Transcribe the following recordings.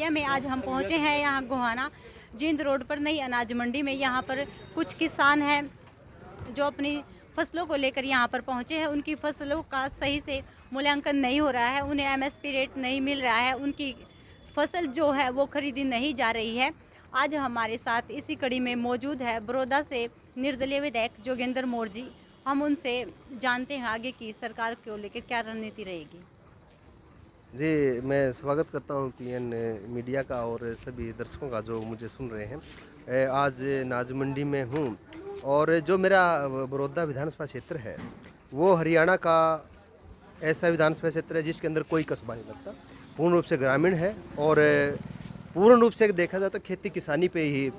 है में आज हम पहुंचे हैं यहाँ गोहाना जींद रोड पर नई अनाज मंडी में। यहाँ पर कुछ किसान हैं जो अपनी फसलों को लेकर यहाँ पर पहुंचे हैं। उनकी फसलों का सही से मूल्यांकन नहीं हो रहा है, उन्हें एमएसपी रेट नहीं मिल रहा है, उनकी फसल जो है वो खरीदी नहीं जा रही है। आज हमारे साथ इसी कड़ी में मौजूद है बड़ौदा से निर्दलीय विधायक जोगेंद्र मौर्य जी। हम उनसे जानते हैं आगे की सरकार को लेकर क्या रणनीति रहेगी। जी, मैं स्वागत करता हूँ पीएन मीडिया का और सभी दर्शकों का जो मुझे सुन रहे हैं। आज अनाज मंडी में हूँ और जो मेरा बड़ौदा विधानसभा क्षेत्र है वो हरियाणा का ऐसा विधानसभा क्षेत्र है जिसके अंदर कोई कस्बा नहीं लगता, पूर्ण रूप से ग्रामीण है और पूर्ण रूप से देखा जाए तो खेती किसानी पे ही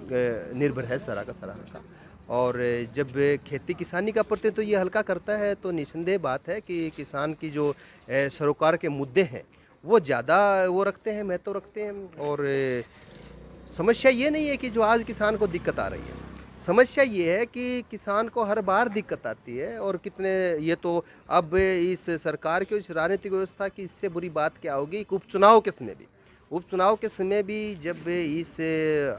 निर्भर है सारा का सारा हल्का। और जब खेती किसानी का प्रतिनिधित्व ये हल्का करता है तो निसंदेह बात है कि किसान की जो सरोकार के मुद्दे हैं वो ज़्यादा वो रखते हैं, महत्व रखते हैं। और समस्या ये नहीं है कि जो आज किसान को दिक्कत आ रही है, समस्या ये है कि किसान को हर बार दिक्कत आती है। और कितने ये तो अब इस सरकार की इस राजनीतिक व्यवस्था की इससे बुरी बात क्या होगी कि उपचुनाव के समय भी जब इस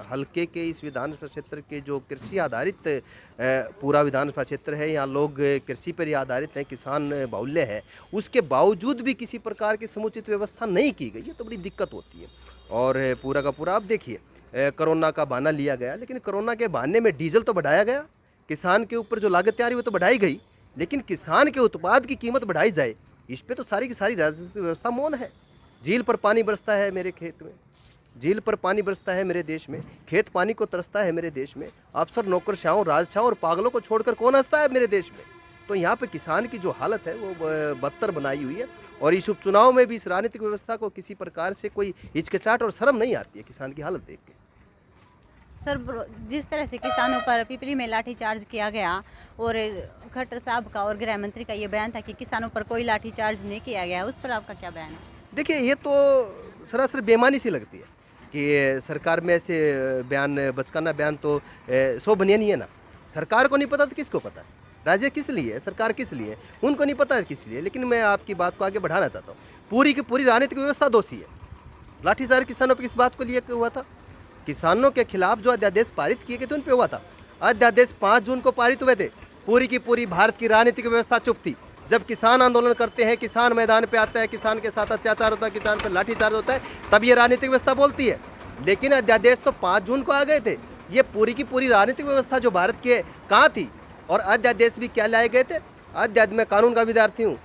हलके के इस विधानसभा क्षेत्र के जो कृषि आधारित पूरा विधानसभा क्षेत्र है, यहाँ लोग कृषि पर ही आधारित हैं, किसान बाहुल्य है, उसके बावजूद भी किसी प्रकार की समुचित व्यवस्था नहीं की गई है तो बड़ी दिक्कत होती है। और पूरा का पूरा आप देखिए कोरोना का बहाना लिया गया, लेकिन कोरोना के बहाने में डीजल तो बढ़ाया गया, किसान के ऊपर जो लागत आ रही वो तो बढ़ाई गई, लेकिन किसान के उत्पाद की कीमत बढ़ाई जाए इस पर तो सारी की सारी राजनीतिक व्यवस्था मौन है। झील पर पानी बरसता है मेरे खेत में, झील पर पानी बरसता है मेरे देश में, खेत पानी को तरसता है मेरे देश में, अफसर नौकरशाहों राजशाहों और पागलों को छोड़कर कौन हंसता है मेरे देश में। तो यहाँ पे किसान की जो हालत है वो बदतर बनाई हुई है। और इस उपचुनाव में भी इस राजनीतिक व्यवस्था को किसी प्रकार से कोई हिचकिचाहट और शर्म नहीं आती है किसान की हालत देख के। सर, जिस तरह से किसानों पर पिपली में लाठीचार्ज किया गया और खट्टर साहब का और गृह मंत्री का ये बयान था कि किसानों पर कोई लाठीचार्ज नहीं किया गया, उस पर आपका क्या बयान है? देखिए, ये तो सरासर बेईमानी सी लगती है कि सरकार में ऐसे बयान बचकाना बयान तो शोभनीय नहीं है ना। सरकार को नहीं पता तो किसको पता है? राज्य किस लिए है, सरकार किस लिए है, उनको नहीं पता है किस लिए। लेकिन मैं आपकी बात को आगे बढ़ाना चाहता हूँ, पूरी की पूरी राजनीतिक व्यवस्था दोषी है। लाठीचार्ज किसानों पर किस बात को लिए हुआ था? किसानों के खिलाफ जो अध्यादेश पारित किए गए थे उन पर हुआ था। अध्यादेश 5 जून को पारित हुए थे। पूरी की पूरी भारत की राजनीतिक व्यवस्था चुप थी। जब किसान आंदोलन करते हैं, किसान मैदान पे आता है, किसान के साथ अत्याचार होता है, किसान पर लाठीचार्ज होता है, तब ये राजनीतिक व्यवस्था बोलती है। लेकिन अध्यादेश तो 5 जून को आ गए थे। ये पूरी की पूरी राजनीतिक व्यवस्था जो भारत की है कहाँ थी? और अध्यादेश भी क्या लाए गए थे? अध्यादेश में कानून का विद्यार्थी हूँ,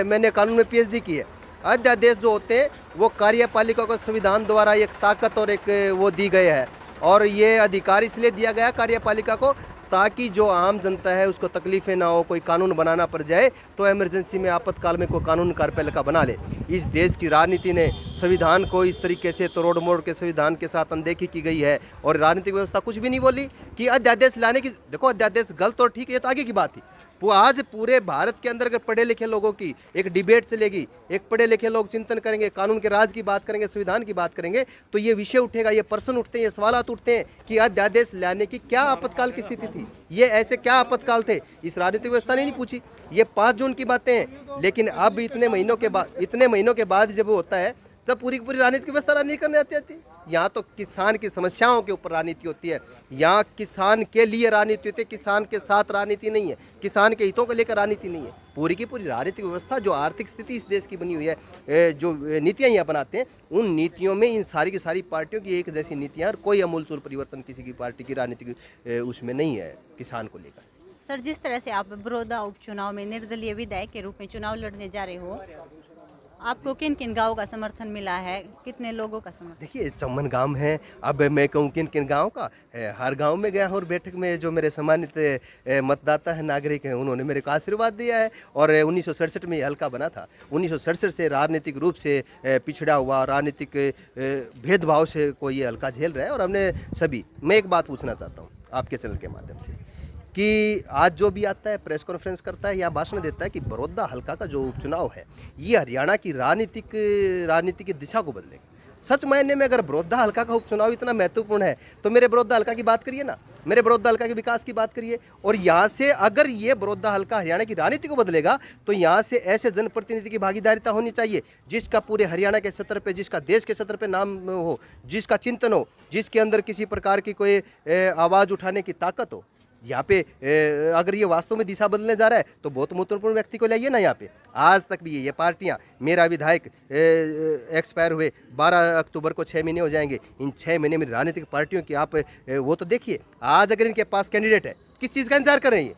मैंने कानून में PhD की है। अध्यादेश जो होते हैं वो कार्यपालिका को संविधान द्वारा एक ताकत और एक वो दी गई है। और ये अधिकार इसलिए दिया गया कार्यपालिका को ताकि जो आम जनता है उसको तकलीफें ना हो, कोई कानून बनाना पड़ जाए तो इमरजेंसी में आपातकाल में कोई कानून कार्यपालिका बना ले। इस देश की राजनीति ने संविधान को इस तरीके से तोड़ मोड़ के संविधान के साथ अनदेखी की गई है। और राजनीतिक व्यवस्था कुछ भी नहीं बोली कि अध्यादेश लाने की। देखो, अध्यादेश गलत और ठीक है तो आगे की बात थी। वो आज पूरे भारत के अंदर अगर पढ़े लिखे लोगों की एक डिबेट चलेगी, एक पढ़े लिखे लोग चिंतन करेंगे, कानून के राज की बात करेंगे, संविधान की बात करेंगे, तो ये विषय उठेगा, ये प्रश्न उठते हैं, ये सवालात उठते हैं कि अध्यादेश लाने की क्या आपातकाल की स्थिति थी, ये ऐसे क्या आपातकाल थे। इस राजनीतिक व्यवस्था ने नहीं पूछी। ये 5 जून की बातें हैं, लेकिन अब इतने महीनों के बाद जब वो होता है तब पूरी की पूरी राजनीतिक व्यवस्था राजनीति करने आती है। यहाँ तो किसान की समस्याओं के ऊपर राजनीति होती है, यहाँ किसान के लिए राजनीति होती है, किसान के साथ राजनीति नहीं है, किसान के हितों को लेकर राजनीति नहीं है। पूरी की पूरी राजनीतिक व्यवस्था जो आर्थिक स्थिति इस देश की बनी हुई है, जो नीतियाँ यहाँ बनाते हैं, उन नीतियों में इन सारी की सारी पार्टियों की एक जैसी नीतियाँ, और कोई अमूलचूल परिवर्तन किसी की पार्टी की राजनीतिक उसमें नहीं है किसान को लेकर। सर, जिस तरह से आप बड़ौदा उपचुनाव में निर्दलीय विधायक के रूप में चुनाव लड़ने जा रहे हो, आपको किन किन गाँव का समर्थन मिला है, कितने लोगों का समर्थन? देखिए, चम्मन गांव है। अब मैं कहूँ किन किन गांव का, हर गांव में गया हूँ और बैठक में जो मेरे सम्मानित मतदाता है, नागरिक हैं, उन्होंने मेरे को आशीर्वाद दिया है। और 1967 में ये हल्का बना था। 1967 से राजनीतिक रूप से पिछड़ा हुआ, राजनीतिक भेदभाव से कोई ये हल्का झेल रहा है। और हमने सभी, मैं एक बात पूछना चाहता हूँ आपके चैनल के माध्यम से कि आज जो भी आता है, प्रेस कॉन्फ्रेंस करता है या भाषण देता है कि बड़ौदा हल्का का जो उपचुनाव है ये हरियाणा की राजनीति की दिशा को बदलेगा। सच मायने में अगर बड़ौदा हल्का का उपचुनाव इतना महत्वपूर्ण है तो मेरे बड़ौदा हल्का की बात करिए ना, मेरे बड़ौदा हल्का के विकास की बात करिए। और यहाँ से अगर ये बड़ौदा हल्का हरियाणा की राजनीति को बदलेगा तो यहाँ से ऐसे जनप्रतिनिधि की भागीदारिता होनी चाहिए जिसका पूरे हरियाणा के सतर पे, जिसका देश के सतर पे नाम हो, जिसका चिंतन हो, जिसके अंदर किसी प्रकार की कोई आवाज़ उठाने की ताकत हो। यहाँ पे अगर ये वास्तव में दिशा बदलने जा रहा है तो बहुत महत्वपूर्ण व्यक्ति को लाइए ना यहाँ पे। आज तक भी ये पार्टियाँ, मेरा विधायक एक्सपायर हुए 12 अक्टूबर को 6 महीने हो जाएंगे। इन 6 महीने में राजनीतिक पार्टियों की आप वो तो देखिए, आज अगर इनके पास कैंडिडेट है, किस चीज़ का इंतजार कर रहे हैं?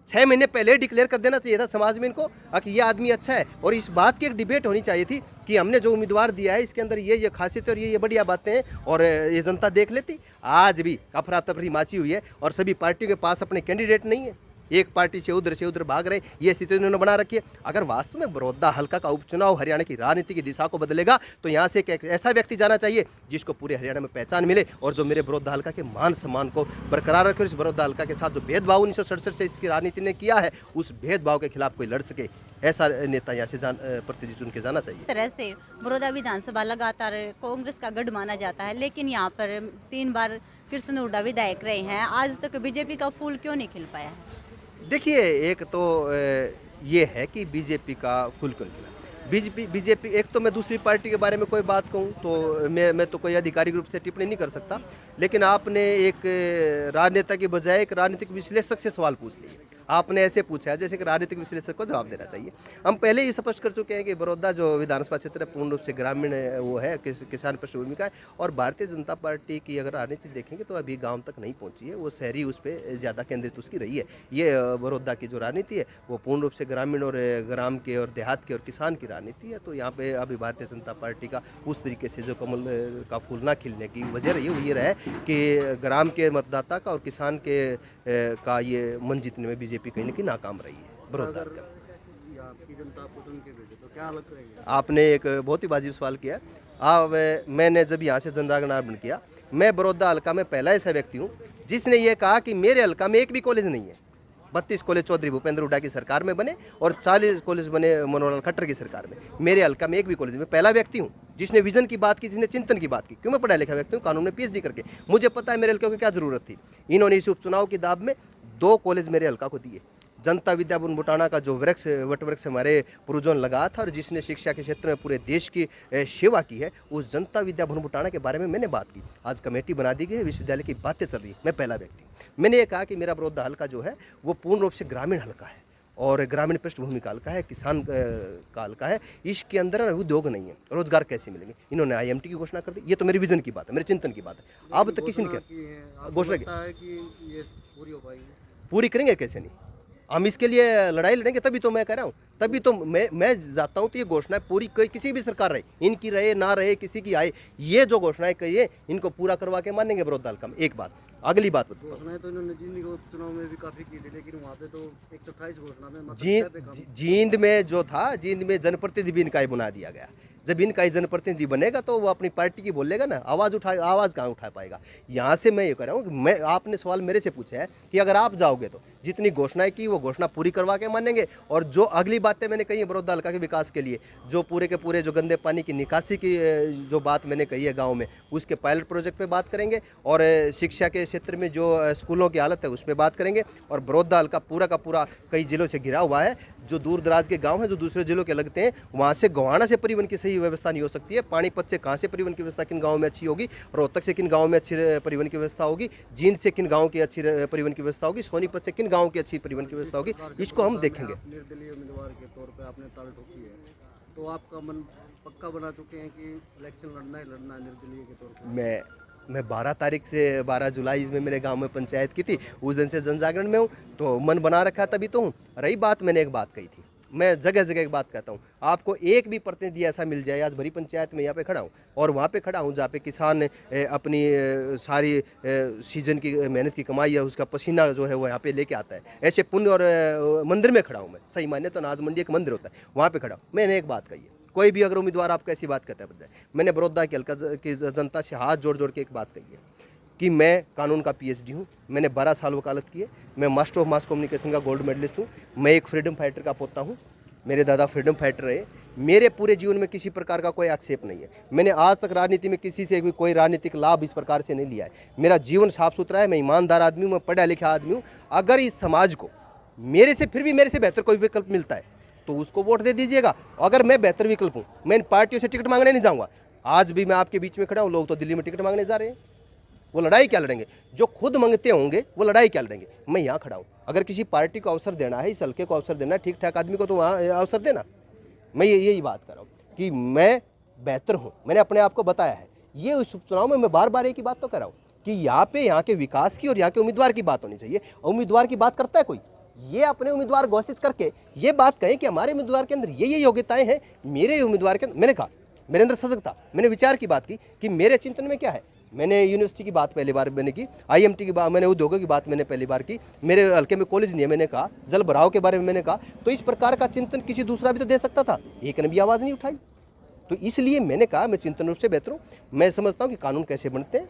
6 महीने पहले डिक्लेयर कर देना चाहिए था समाज में इनको कि ये आदमी अच्छा है। और इस बात की एक डिबेट होनी चाहिए थी कि हमने जो उम्मीदवार दिया है इसके अंदर ये खासियत और ये बढ़िया बातें हैं, और ये जनता देख लेती। आज भी अफरा तफरी माची हुई है और सभी पार्टियों के पास अपने कैंडिडेट नहीं है, एक पार्टी से उधर भाग रहे, ये स्थिति उन्होंने बना रखी है। अगर वास्तव में बड़ौदा हल्का का उपचुनाव हरियाणा की राजनीति की दिशा को बदलेगा तो यहाँ से एक ऐसा व्यक्ति जाना चाहिए जिसको पूरे हरियाणा में पहचान मिले और जो मेरे बड़ौदा हल्का के मान सम्मान को बरकरार रखे। इस बड़ौदा हल्का के साथ जो भेदभाव 1967 से इसकी राजनीति ने किया है, उस भेदभाव के खिलाफ कोई लड़ सके, ऐसा नेता यहाँ से प्रतिनिधि चुन के जाना चाहिए। इस तरह से बड़ौदा विधानसभा लगातार कांग्रेस का गढ़ माना जाता है, लेकिन यहाँ पर 3 बार कृष्ण हुड्डा विधायक रहे हैं, आज तक बीजेपी का फूल क्यों नहीं खिल पाया है? देखिए, एक तो ये है कि बीजेपी का फूल क्यों निकला। बीजेपी एक तो मैं दूसरी पार्टी के बारे में कोई बात कहूँ तो मैं तो कोई आधिकारिक रूप से टिप्पणी नहीं कर सकता, लेकिन आपने एक राजनेता की बजाय एक राजनीतिक विश्लेषक से सवाल पूछ लिए। आपने ऐसे पूछा है जैसे कि राजनीतिक विश्लेषक को जवाब देना चाहिए। हम पहले ही स्पष्ट कर चुके हैं कि बड़ौदा जो विधानसभा क्षेत्र है पूर्ण रूप से ग्रामीण वो है, किसान पृष्ठभूमि का है। और भारतीय जनता पार्टी की अगर राजनीति देखेंगे तो अभी गांव तक नहीं पहुंची है, वो शहरी उस पर ज़्यादा केंद्रित उसकी रही है। ये बड़ौदा की जो राजनीति है वो पूर्ण रूप से ग्रामीण और ग्राम के और देहात के और किसान की राजनीति है। तो यहाँ पे अभी भारतीय जनता पार्टी का उस तरीके से जो कमल का फूल ना खिलने की वजह रही है वो ये रहा है कि ग्राम के मतदाता का और किसान के का ये मन जीतने में बीजेपी कहीं ना कहीं नाकाम रही है। बड़ौदा का आपकी जनता आपको चुन के भेजे तो क्या अलग करेंगे? आपने एक बहुत ही वाजिब सवाल किया। अब मैंने जब यहाँ से जनजागरण आरंभ किया, मैं बड़ौदा हल्का में पहला ऐसा व्यक्ति हूँ जिसने ये कहा कि मेरे हल्का में एक भी कॉलेज नहीं है। 32 कॉलेज चौधरी भूपेंद्र हुड्डा की सरकार में बने और 40 कॉलेज बने मनोहर खट्टर की सरकार में। मेरे हल्का में एक भी कॉलेज में पहला व्यक्ति हूँ जिसने विजन की बात की, जिसने चिंतन की बात की। क्यों? मैं पढ़ा लिखा व्यक्ति हूँ, कानून में PhD करके। मुझे पता है मेरे हल्के को क्या जरूरत थी। इन्होंने इस उपचुनाव की दाब में 2 कॉलेज मेरे हल्का को दिए। जनता विद्या बुटाना का जो वट वृक्ष हमारे पूर्वजों ने लगाया था और जिसने शिक्षा के क्षेत्र में पूरे देश की सेवा की है, उस जनता विद्या बुटाना के बारे में मैंने बात की। आज कमेटी बना दी गई है, विश्वविद्यालय की बातें चल रही है। मैं पहला व्यक्ति मैंने ये कहा कि मेरा बड़ौदा हल्का जो है वो पूर्ण रूप से ग्रामीण हल्का है और ग्रामीण पृष्ठभूमि का हल्का है, किसान का हल्का है। इसके अंदर उद्योग नहीं है, रोजगार कैसे मिलेंगे? इन्होंने IMT की घोषणा कर दी। ये तो मेरी विजन की बात है, मेरे चिंतन की बात है। अब तक किसी ने घोषणा की पूरी करेंगे कैसे नहीं? हम इसके लिए लड़ाई लड़ेंगे, तभी तो मैं कह रहा हूँ। तभी तो मैं जाता हूँ तो ये घोषणा पूरी किसी भी सरकार रहे, इनकी रहे ना रहे, किसी की आए, ये जो घोषणाएं कही है इनको पूरा करवा के मानेंगे बड़ौदा हल्का में। एक बात। अगली बात बताओ, घोषणाएं तो इन्होंने जींद के उपचुनाव में भी काफी की थी, लेकिन वहाँ पे तो 128 घोषणा में जींद में जो था, जींद में जनप्रतिनिधि भी इनका ही बना दिया गया। जब इनका ही जनप्रतिनिधि बनेगा तो वो अपनी पार्टी की बोलेगा ना, आवाज़ कहाँ उठा पाएगा? यहाँ से मैं ये कह रहा हूँ कि आपने सवाल मेरे से पूछा है कि अगर आप जाओगे तो जितनी घोषणाएं की वो घोषणा पूरी करवा के मानेंगे। और जो अगली बातें मैंने कही है बड़ौदा हल्का के विकास के लिए, जो पूरे के पूरे जो गंदे पानी की निकासी की जो बात मैंने कही है गाँव में, उसके पायलट प्रोजेक्ट पे बात करेंगे। और शिक्षा के क्षेत्र में जो स्कूलों की हालत है उस पर बात करेंगे। और बड़ौदा हल्का पूरा का पूरा कई जिलों से घिरा हुआ है। जो दूर दराज के गांव हैं, जो दूसरे जिलों के लगते हैं, वहाँ से गोहाना से परिवहन की सही व्यवस्था नहीं हो सकती है। पानीपत से कहाँ से परिवहन की व्यवस्था किन गाँव में अच्छी होगी, रोहतक से किन गाँव में अच्छी परिवहन की व्यवस्था होगी, जींद से किन गाँव की अच्छी परिवहन की व्यवस्था होगी, सोनीपत से किन गाँव की अच्छी परिवहन की व्यवस्था होगी, इसको हम देखेंगे। निर्दलीय उम्मीदवार के तौर पर आपने ताल ठोकी है, तो आपका मन पक्का बना चुके हैं कि इलेक्शन लड़ना है निर्दलीय के तौर पर? मैं 12 तारीख से 12 जुलाई में मेरे गांव में पंचायत की थी, उस दिन से जनजागरण में हूँ, तो मन बना रखा तभी तो हूँ। रही बात, मैंने एक बात कही थी, मैं जगह जगह एक बात कहता हूँ, आपको एक भी प्रतिनिधि ऐसा मिल जाए, आज भरी पंचायत में यहाँ पे खड़ा हूँ और वहाँ पे खड़ा हूँ जहाँ पे किसान अपनी सारी सीजन की मेहनत की कमाई है, उसका पसीना जो है वो यहाँ पे लेके आता है। ऐसे पुण्य और मंदिर में खड़ा हूँ मैं, सही माने तो अनाज मंडी एक मंदिर होता है, वहाँ पे खड़ा हूँ। मैंने एक बात कही है, कोई भी अगर उम्मीदवार आपको ऐसी बात कहता है बजाय, मैंने बड़ौदा की हल्का की जनता से हाथ जोड़ के एक बात कही है कि मैं कानून का PhD हूँ, मैंने 12 साल वकालत की है, मैं मास्टर ऑफ मास कम्युनिकेशन का गोल्ड मेडलिस्ट हूँ, मैं एक फ्रीडम फाइटर का पोता हूँ, मेरे दादा फ्रीडम फाइटर रहे। मेरे पूरे जीवन में किसी प्रकार का कोई आक्षेप नहीं है। मैंने आज तक राजनीति में किसी से भी कोई राजनीतिक लाभ इस प्रकार से नहीं लिया है। मेरा जीवन साफ सुथरा है, मैं ईमानदार आदमी हूँ, मैं पढ़ा लिखा आदमी हूँ। अगर इस समाज को मेरे से फिर भी मेरे से बेहतर कोई विकल्प मिलता है तो उसको वोट दे दीजिएगा। अगर मैं बेहतर विकल्प हूँ, मैं इन पार्टियों से टिकट मांगने नहीं जाऊँगा। आज भी मैं आपके बीच में खड़ा हूँ, लोग तो दिल्ली में टिकट मांगने जा रहे हैं। वो लड़ाई क्या लड़ेंगे? जो खुद मांगते होंगे वो लड़ाई क्या लड़ेंगे? मैं यहाँ खड़ा हूँ। अगर किसी पार्टी को अवसर देना है, इस हल्के को अवसर देना है, ठीक ठाक आदमी को तो वहाँ अवसर देना। मैं यही बात कर रहा हूँ कि मैं बेहतर हूँ, मैंने अपने आप को बताया है। ये उस उपचुनाव में मैं बार बार एक ही बात तो कर रहा हूँ कि यहाँ के विकास की और यहाँ के उम्मीदवार की बात होनी चाहिए। उम्मीदवार की बात करता है कोई? ये अपने उम्मीदवार घोषित करके ये बात कहें कि हमारे उम्मीदवार के अंदर ये योग्यताएं हैं, मेरे उम्मीदवार के अंदर। मैंने कहा मेरे अंदर सजगता, मैंने विचार की बात की कि मेरे चिंतन में क्या है। मैंने यूनिवर्सिटी की बात पहली बार मैंने की, IMT की बात, मैंने उद्योगों की बात मैंने पहली बार की, मेरे हल्के में कॉलेज नहीं है मैंने कहा, जल भराव के बारे में मैंने कहा। तो इस प्रकार का चिंतन किसी दूसरा भी तो दे सकता था, एक ने भी आवाज़ नहीं उठाई। तो इसलिए मैंने कहा मैं चिंतन रूप से बेहतर हूँ। मैं समझता हूँ कि कानून कैसे बनते हैं,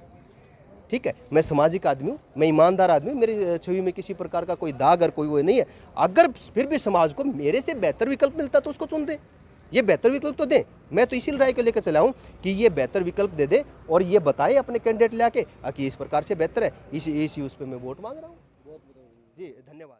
ठीक है। मैं सामाजिक आदमी हूँ, मैं ईमानदार आदमी हूँ, मेरी छवि में किसी प्रकार का कोई दाग और कोई वो नहीं है। अगर फिर भी समाज को मेरे से बेहतर विकल्प मिलता तो उसको चुन दे, ये बेहतर विकल्प तो दें। मैं तो इसी राय को लेकर चला हूँ कि ये बेहतर विकल्प दे दे और ये बताए अपने कैंडिडेट ला के कि इस प्रकार से बेहतर है, इस उस पर मैं वोट मांग रहा हूँ। जी धन्यवाद।